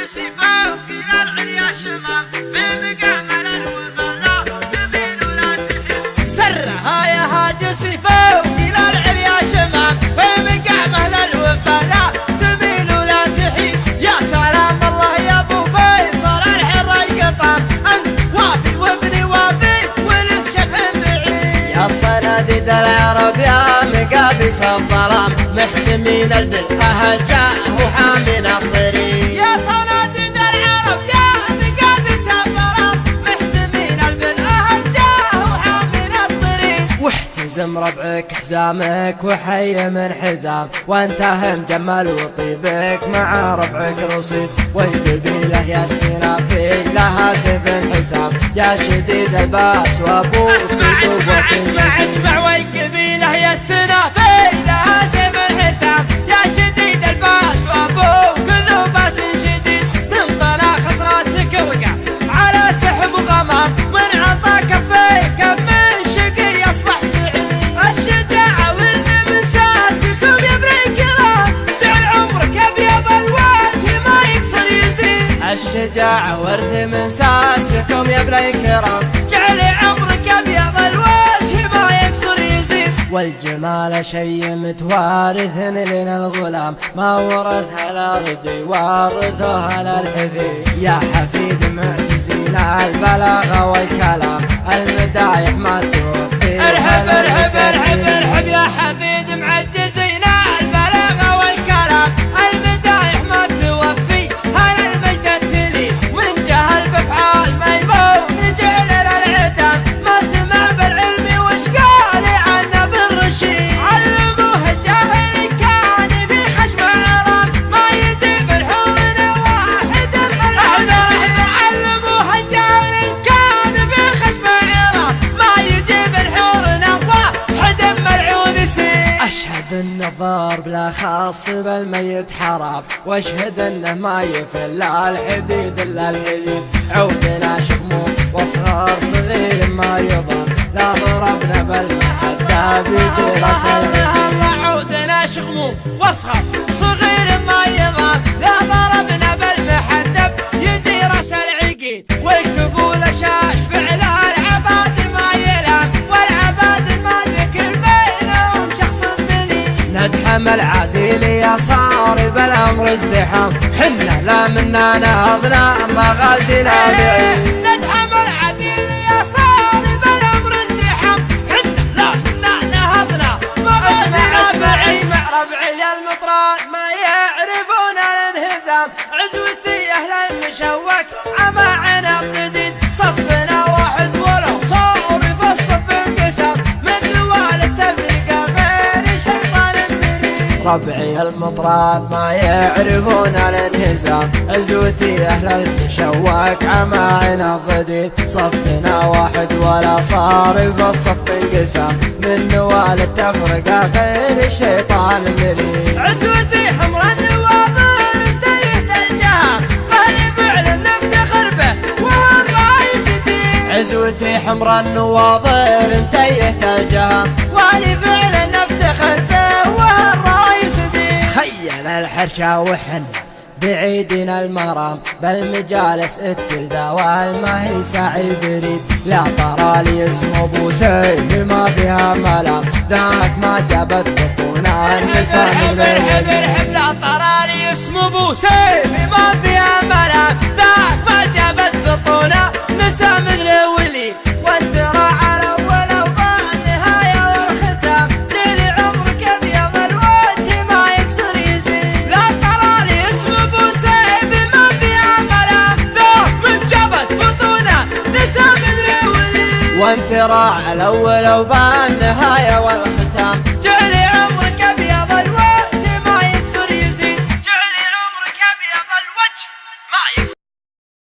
حاجسي فوق إلى العليا شمام في مقامل الوفلا تميل ولا تحس. سرها يا حاجسي فوق إلى العليا شمام في مقامل الوفلا تميل ولا تحيس. يا سلام الله يا ابو فيصل الحر القطام انت وافي وابني وافي ولد شبح بعيد. يا صناديد العرب يا مقابس الظلام محتمين البلحة جاه وحامين الطريق. يا صناديد العرب يا مقابس الظلام محتمين البلحة جاه وحامين الطريق. واحتزم ربعك حزامك وحي من حزام وانتهى مجمل وطيبك مع ربعك رصيد. والقبيلة يا السنافي لها سيف حسام يا شديد الباس وابوك اسمع والقبيلة يا السنافي لها سيف حسام يا شديد الباس وابوك ذو باس شديد. من طناخ راسك وقع على سحب وغمام من عطا كفيك من شقي اصبح سعيد. الشجاعة ولد من ساسكم يا ابن الكرام جعل عمرك ابيض الوجه ما يكسر يزيد. الشجاعة ورث من ساسكم يا ابن الكرام جعل عمرك ابيض الوجه ما يكسر يزيد. والجمال شي متوارث لنا الغلام ما ورثها الارض وارثها للحفيد. يا حفيد معجزين البلاغة والكلام المدايح ما توفي. ارحب ارحب ارحب ارحب يا حفيد معجزين البلاغة والكلام المدايح ما توفي. هل المجد التلي من جهل بافعال ميمون جعل للعدم ما سمع بالعلم وش قال عنه بالرشيد. علموه الجاهل كان في خشم عرام ما يجيب الحور واحد ملعون. علموه الجاهل كان في خشم عرام ما يجيب الحور واحد ملعون سيد. أشهد أن الضرب لا خاص بالميت حرام واشهد أنه ما يفل الحديد إلا الحديد. عودنا شغمو واصغر صغير ما يضر لا ضربنا بالمحدة بيجي راس العقيد. عودنا شغمو واصغر صغير ما يضر لا ضربنا بالمحدة يجي راس العقيد. واكتبوا لشاش فعل العباد ما يلام والعباد ما ذكر بينهم شخص دليل. ندحم العديل يا صار بالأمر ازدحام حنا لا منا نهضنا مغازينا بعيد. ندحم العديل يا صار بالأمر ازدحام حنا لا منا نهضنا مغازينا بعيد. اسمع ربعي المطران ما يعرفون الانهزام عزوتي أهل المشوك عماعنا الجديد. صفنا واحد ولو صار في الصف انقسام من نوال التفرقة غير شيطان مريد. ربعي المطران ما يعرفون الانهزام عزوتي أهل المشوك عماعنا الضديد. صفنا واحد ولا صار في الصف انقسام من نوال التفرقة غير الشيطان مريد. عزوتي حمر النواظر انتهت الجهام مهلي فعل نفتخر به وهو الرئيس الدين. عزوتي حمر النواظر انتهت الجهام والي فعل نفتخر به وهو الرئيس الدين. خيل الحرشة وحن بعيدنا المرام بالمجالس التلداوال ما هي سعي بريد. لا ترى لي اسم ابو سيف ما فيها ملام ذاك ما جابت بطونا النساء ارحب ارحب ارحب لا ترى لي اسم ابو سيف ما فيها ملام ذاك ما جابت بطونا نساء مثل ولي. وانت راعى الاول والنهايه والختام جعل عمرك ابيض الوجه ما يكسر يزيد. لا ترى لي اسم ابو سيف ما فيها ملام ذاك من جابت بطونا نساء مثل ولي. وانت راعى الاول وبالنهايه والختام